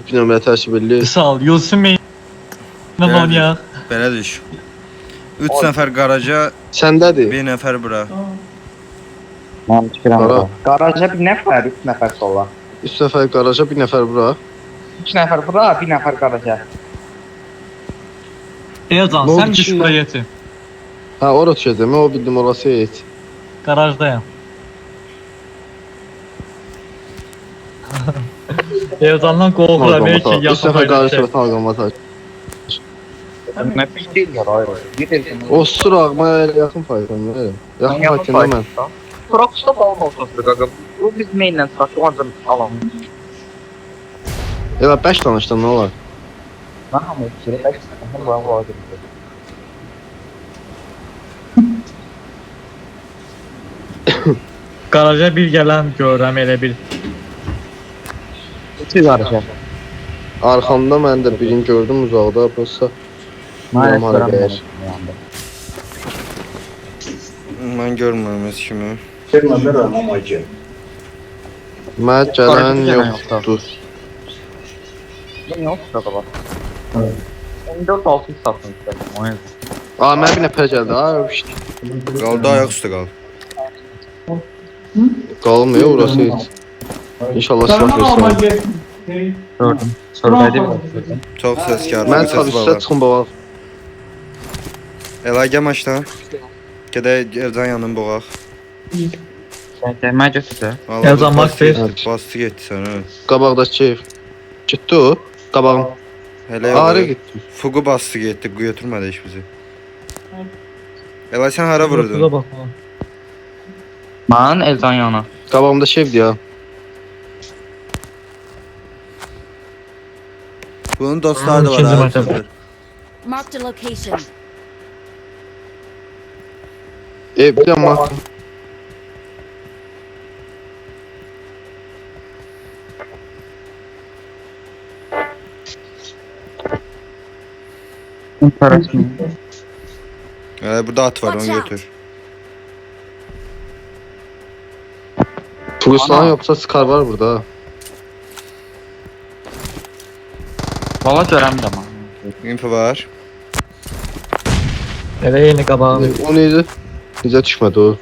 Bir nömrə tərkib edilir. Sağ ol. Yolsun Bey. Ne oynayaq? Belə düş. 3 nəfər qaraja, Səndədir. 1 nəfər bura. Mən fikirəm Qara. var. Qaraja bir nəfər, 3 nəfər sola. 3 nəfər qaraja, 1 nəfər bura. 3 nəfər bura, 1 nəfər qaraja. Eycan Ne oldu sen düş şimdi? buraya yetin. Ha, ora düşəcəm. O bildim orası heç. Garajdayım. Eycan'dan korkuram. Belki 3 yakın nəfər qaraja paylaşır. və talqama tak. Nə pis deyil ya, hayır. Bir elsin. O surağıma yaxın faydalanır. Yaxın faydalanır mən. Proxsta balon olsun qaqa. Bu biz mainlə çıxaq, ancaq alalım. Elə 5 danışdan nə olar? Mən hamı fikirə bəs çıxaq, bu vaxtı. Garaja bir gelen görürəm elə bir. 2 qaraja. Arxamda mən də birini gördüm uzaqda. Bursa Mən Normal görürəm. Mən görmürəm heç kimi. mənə gələn yoxdur. Nə yox, qaqa bax. 14-6 satın istədim, o yüzden. Aa, mənə bir nəfər gəldi. Aa, şişt. Qaldı ayaq üstə qal. Qalmıyor orası heç. İnşallah silah versin. Gördüm. Sörvədi mi? Çox səskar. Mən sağ üstə çıxım baba. Əlaqə maçdan. Gedək evdən yanın boğaq. Mən götürdü. Elzan Max ver. Bastı getdi sənə. Qabaqdakı ev. Getdi o. Qabağım. Hələ Hara yox. getdi? Fugu bastı getdi, götürmədi heç bizi. Əlaqə sən hara vurdun? Bak. Mən Elcan yana. Qabağımdakı evdir ya. Bunun dostları da var. İkinci ha, mərtəbə. sıfır. Marked a location. Ev bir amma. Parasını. Burada at var, onu Watch out. götür. Turistan yoksa Scar var burada. ha. Valla görəm də mən. Info var. Elə yeni qabağım. O neydi? Necə düşmədi o?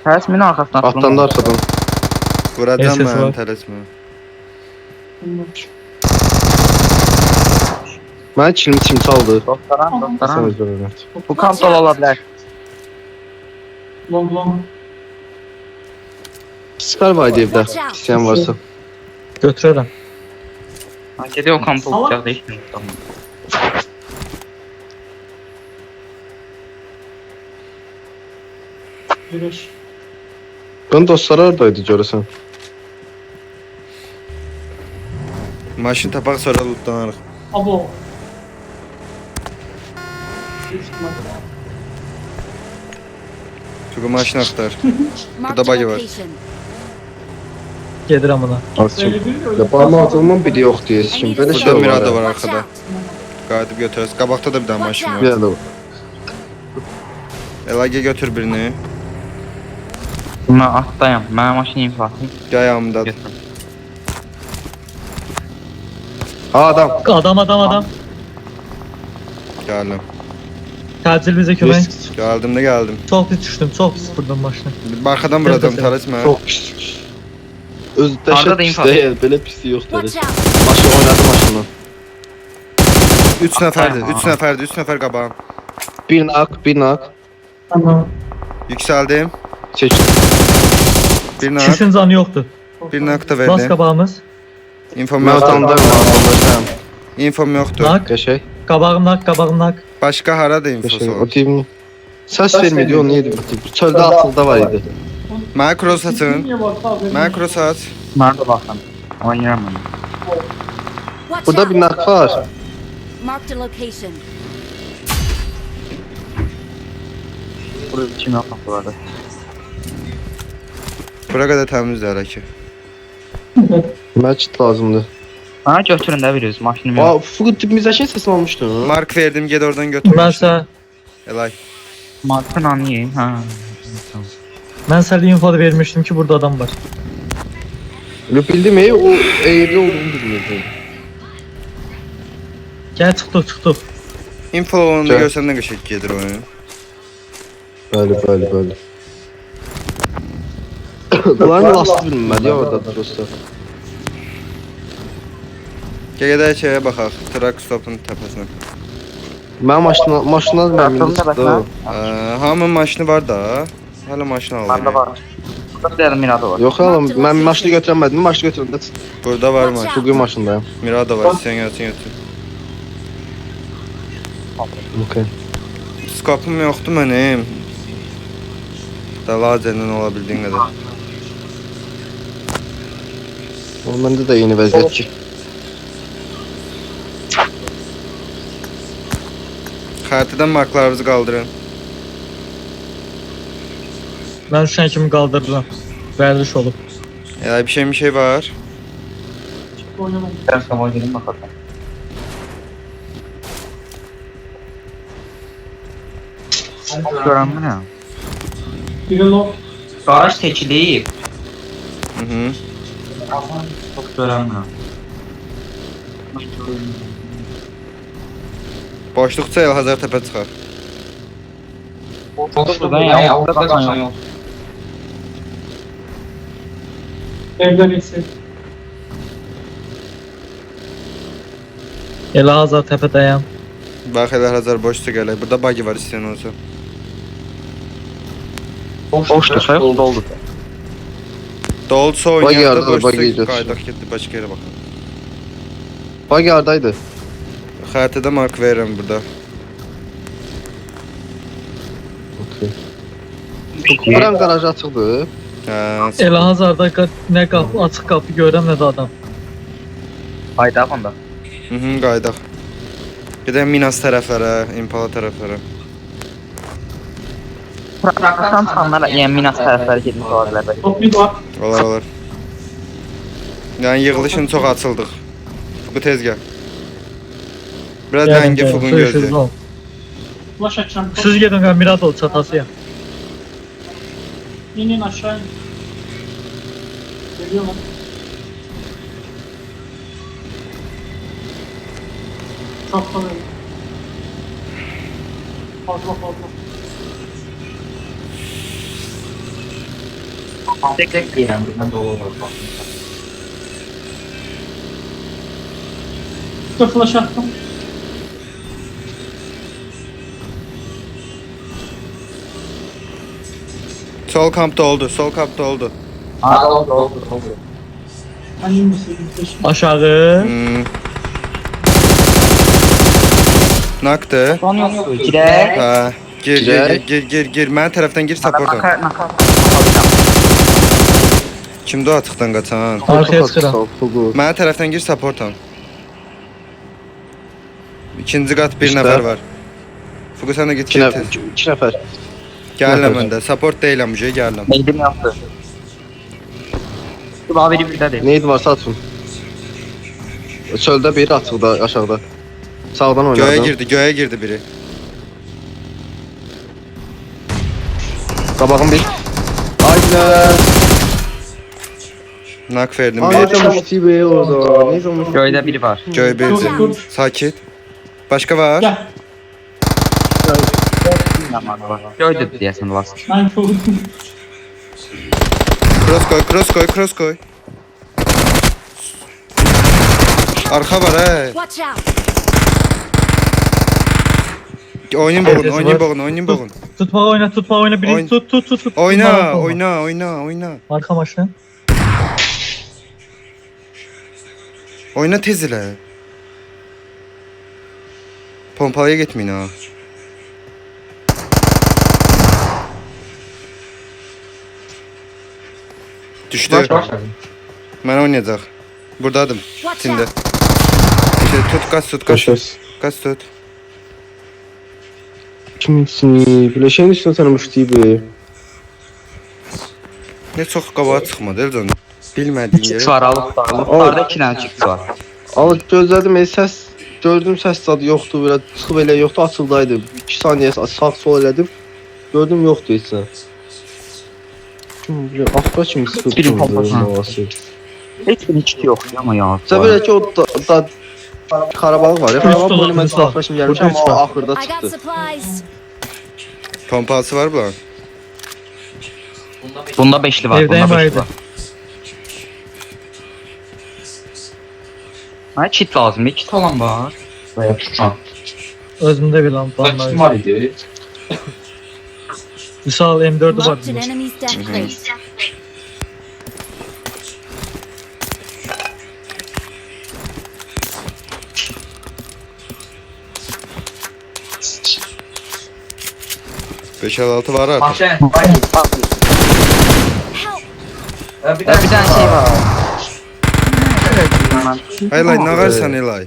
Həsmin arxasına Atdan da arxadan. Vuracam SS mən, var. tələsmə. Mənə kilimi kim çaldı? Dostlaram, Sən dostlaram. özür dilərim. Bu kantol ola bilər. Scar var idi evdə. İstəyən varsa. Götürürəm. Ha, gediyor o kantol olacaq deyil. Bunun dostları oradaydı görəsən. Maşın tapaq sonra lootlanarıq. Fugu maşın axtar. Marked a buggy var. location. Gedirəm ona. Ya barmağımın biri yoxdur heç kim. Belə şey Burada var. Mirada ya. var Watch arkada. out. Qayıdıb götürəs. Qabaqda da bir dənə maşın Bir var. də var. Əlaqə götür birini. Mən atdayım. Mənim maşını inflatım. Yayamda. Ha, adam. Adam. Gəldim. Təcil bizə kömək. Gəldim də gəldim. Çox pis düşdüm. Çox pis vurdum maşını. Arxadan vuracam, tələsmə. Çox pis. Öz Arada dəhşət da pis info. deyil. Belə pislik yoxdur. Watch out. Maşın oynadı maşından. 3 nəfərdir, 3 nəfərdir, 3 nəfər qabağım. Bir nak, bir nak. Yüksəldim. Çəkdim. Bir nak, İkisinin canı yoxdur. bir nak da Bas verdim. qabağımız. İnfom Mən yoxdur. utandırım adamlardan. İnfom yoxdur. Nak. Qəşəng. Qabağımnak. Başqa haradır Qəşəng. infosu? O tim səs vermedi, o neydi? Çöldə atılda var idi. Mənə cross açın. Mənə cross aç. Mən də baxım. Oynayıram mən. Watch Burada bir out. nak var. Marked a location. Burada kim yox burada. Bura qədər təmizdir hələ ki. Mənə kit lazımdır. Mənə götürün də veriyoruz maşınım yox. Aa, Fugu dibimizdəki səs almışdı. Mark verdim, ged oradan götür. Mənsə Elay. Markın anıyım. Ha. mən sənə info da vermişdim ki, burada adam var. Bildim o evde olduğunu bilmirdim. Gel çıxdıq. Info onu Gel. görsən nə qəşəng gedir oyun. Bəli. Bunların lastı bilmədi ya orada prosta. Gədə şeyə baxaq. Truck stopun təpəsinə. Mənim maşına mən Traktörün indi təpəsinə. çıxdı. Hamının maşını var da. Hələ maşın alır. Bende var. Burada bir Mirado var. Yox oğlum, mən maşını götürəmədim, maşını götürəndə Burada var maşın. Fugu maşındayım. Mirado var. Sen götür. Okay. Skopum yoxdur mənim. Da lazerlə ola bildiyin qədər. Oğlum məndə də yeni vəziyyət ki. Xəritədən marklarınızı qaldırın. Mən düşən kimi qaldırıram. Vərdiş olub. Ya bir şey var. Biraz kama gelin bakalım. Gören mi ne? Garaj teki değil. Hı. Çok gören mi? Boşluqca Elhazar təpə çıxar. Şuradan ya, orada kaçan yok. Elazığ təpədəyəm. Bax Elhazar boşluq gələk. Burada bagi var istəyən olsa. Boştu, şey oldu. Dolsa Bagi oynayanda hardadır, bagi boşluq götür. qaydaq getdi başqa yerə baxaq. Bagi hardaydı? Xəritədə mark verirəm burada. Okay. Buran garajı açıqdır. Hə, Elazığda nə qapı, açıq qapı görəm, nə də adam. Haydi afanda. qaydaq. Gedək Minas tərəflərə, Impala tərəflərə. Praktikten çıxanlar yəni Minas tərəfləri getmiş ola bilər. Olar. Yəni yığılışın çox açıldıq. Bu tez gəl. Biraz ləngi fuqun gözlə. Siz gedin, mən Mirado çatasıyam. İnin aşağı in. Geliyorlar. Çok fazla. Fazla. Tek diyelim, ben de olur. Bir flash attım. Sol kampda oldu. Oldu. Hani misin? Aşağı. Naktı. Son yok. Girək. Hə, gir. Mən tərəfdən gir supportdan. Kimdə o atıqdan qaçan? Arkaya çıxıram. Fugu. Mən tərəfdən gir supportdan. İkinci qat bir İşte. nəfər var. Fugu sən də git. 2 nəfər. Gəlirəm mən də. Support deyiləm bu şey, gəlirəm. Neydim yaptı. Bu daha biri bir de değil. Neydi varsa atın. Çöldə biri açıqda aşağıda. Sağdan oynadım. Göyə girdi biri. Qabağım bir. Aynen. Nak verdim Ay bir. da be orada. Neyse olmuş. Köyde biri var. Göy bir. Sakit. Başka var? Gel. Köyde diyesin var. Ben çok Cross koy. Arka var he. Watch out! Oynayın boğun. Tutma oyna. Birini Oyun. tut. Oyna. Arka maşına. Oyna tez elə. Pompalıya getməyin ha. Düşdü. Mən oynayacaq. Buradadım. Watch İçində. out! İşte tut, Qaz tut. Kimsin? Bileşen üstüne tanımış gibi. Ne çox qabağa çıxmadı Elcan. Bilmədiyin yerə. Var alıp Orada 2 tane çıktı var. Ama gözlədim səs gördüm səs zadı yoxdur, belə çıxıb elə yoxdur, açıldaydı. 2 saniyə sağ sol elədim. Gördüm yoxdur heç nə. Kim bilir, axıra kimi sıxıb Biri pompası. Heç bir kit yox amma ya. Sən belə ki o da Qarabağ var ya. Qarabağ dolar, bunu mən misal. axırışım gəlmişəm Burada üç amma var. axırda I got çıxdı. supplies. Pompası var mı? Bunda 5'li var. Evdəyim Bunda var 5'li idi. var. Ha kit lazım. Kit olan var. Ha. Özümdə bir lampanlar. var idi. Misal M4'ü var. Marked an enemy's death crate. Beş el altı var artık. Help! Bir tane şey var. Elay ne varsan Elay.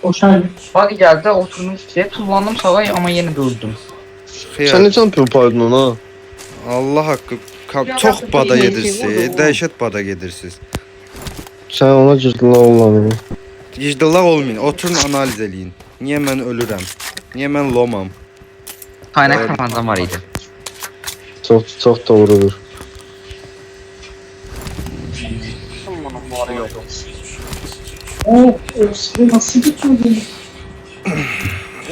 O şey. Bak geldi oturmuş şey tullandım sağa ama yeni durdum. Sən Xeyr. necə çempion payırdın ona? Allah haqqı. Çox bada gedirsiz. Dəhşət bada gedirsiniz. Sən ona girdin lan Allah'ım. Vicdanlıq olmayın. Oturun analiz eləyin. Niyə mən ölürəm? Niyə mən lomam? Kaynak tabancan var idi. Çox doğrudur. O sizi nasıl götürdün?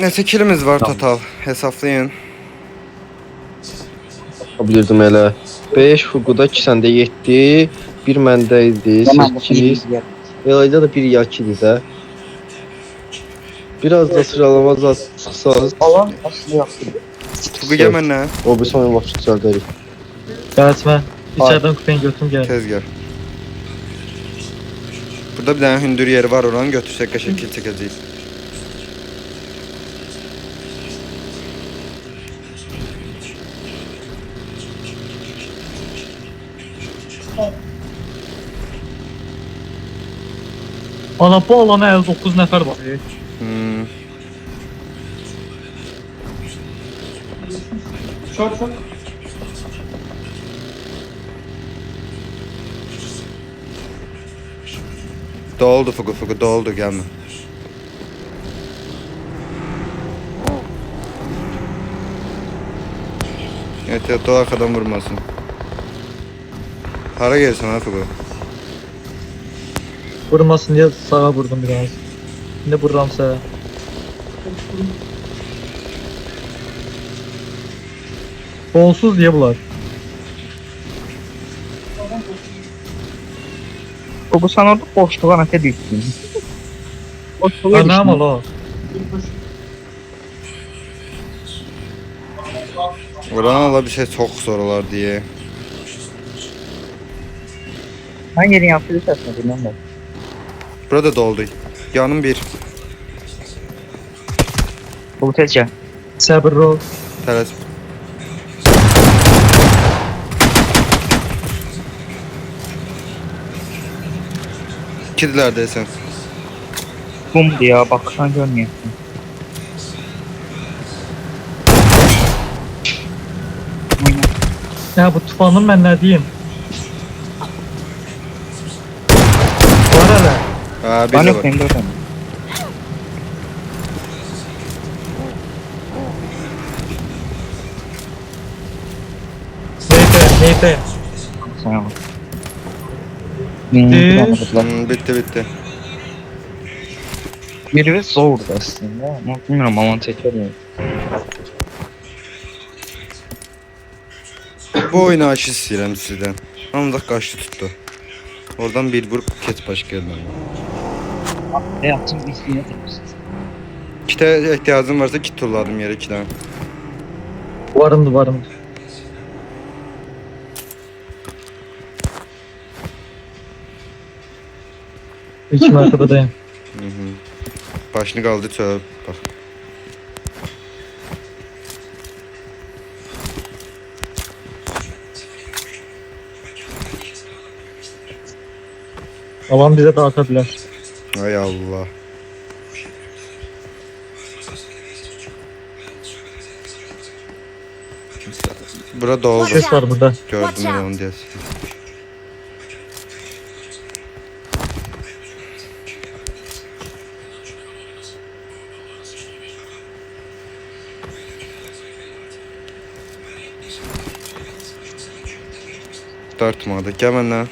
Neçə kilimiz var total? Hesablayın. Bilirdim elə. 5 Fuguda 2 səndə 7, 1 məndə idi 8. Elayda da 1 2-dir də. Biraz da sıralama çıxsaz, Alan aslında yaxşı. Fugu gəl məndən. o bir son vaxt düzəldərik. Gəlsmə. İçərdən kupeni götürüm gəl. Tez gəl. Burada bir dənə hündür yeri var, oranı götürsək qəşəng kil çəkəcəyik. Ana bu alana 59 nəfər var. Çok çok. Doldu Fugu, Fugu doldu, gəlmə. Evet, o arkadan vurmasın. Hara gelsin ha Fugu? Vurmasın diye sağa vurdum biraz. Şimdi vururam sağa. Sonsuz diye bular. Bu sen orada boşluğa nətə düşdün? Boşluğa Anam ola. Oranı ala bir şey çok zor olar diye. Mən yerin yaptığı səsini bilməm. Burada doldu. Yanım bir. Bu tezgah. Sabırlı ol. Tələs. İkidiler desem. Bumdu ya bak sen görmüyorsun. Ya bu tufanın ben ne diyeyim? Var hele. Ha bir Ben de yok var. benim de öyle. Neyse. Sana bak. Bitti bitti. Biri zordu aslında ama bilmiyorum aman çekerim. Bu oyunu aşı istəyirəm sizdən. Ancaq qaçdı tutdu. Oradan bir vur keç baş gəlməm. Ne yaptın bildiğine tapısın. Kitə ehtiyacım varsa kit tulladım yerə 2 dənə. Varımdı. İki mertebedeyim. Başını qaldı çöl. Bax. Alan bize dağıtabilir. Ay Allah. Burada oldu. Ses var burada. Gördüm ben onu diye. Dartmadı. Gel benden.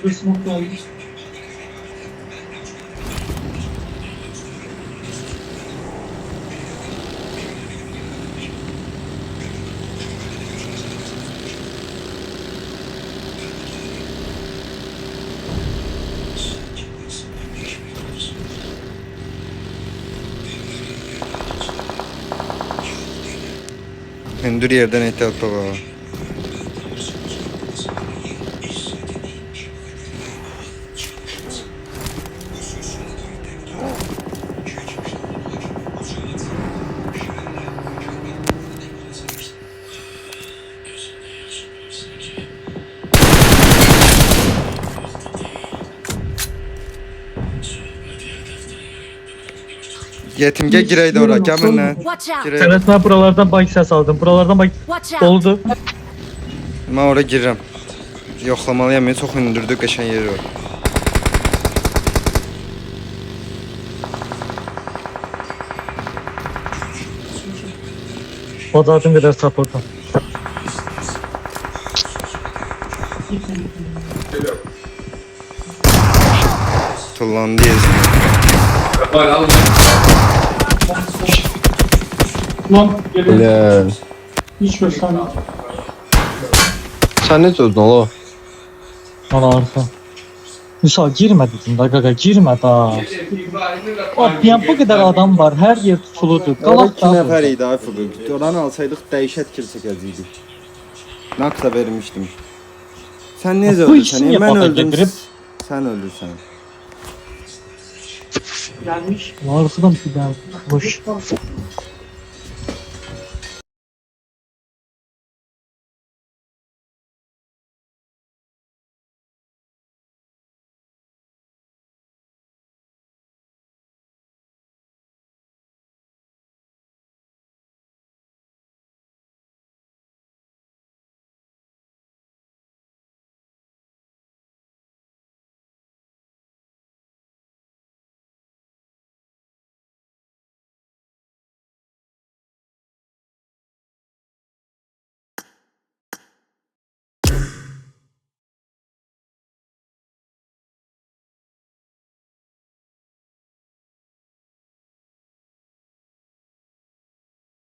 Bir smoke geldi. Hündür yerden ehtiyat baba. Yetimge gireydi ora, gəminlə. Watch out! Gireydi. Evet ben buralardan bak ses aldım. Buralardan bak Watch out! oldu. Mən ora girirəm. Yoxlamalıyam, məni çox hündürdür, qəşən yeri var. O zaten kadar supportum. Tullandı ezdi. Lan geliyor. Hiç göstermiyor. Sən necə öldün ola? Ana arka. Misal girme dedim da gaga girme da. Abi yani bu kadar adam var her yer tutuludur. Orada Galak 2 da. nəfər idi ay Fuqu. Oranı alsaydıq dəhşət kill çəkəcəydik. Naksa vermişdim. Sən necə Bu öldürsən? ikisini Mən yapana öldüm. getirip- Sən öldürsən. Gelmiş. Arkadan bir daha. Boş.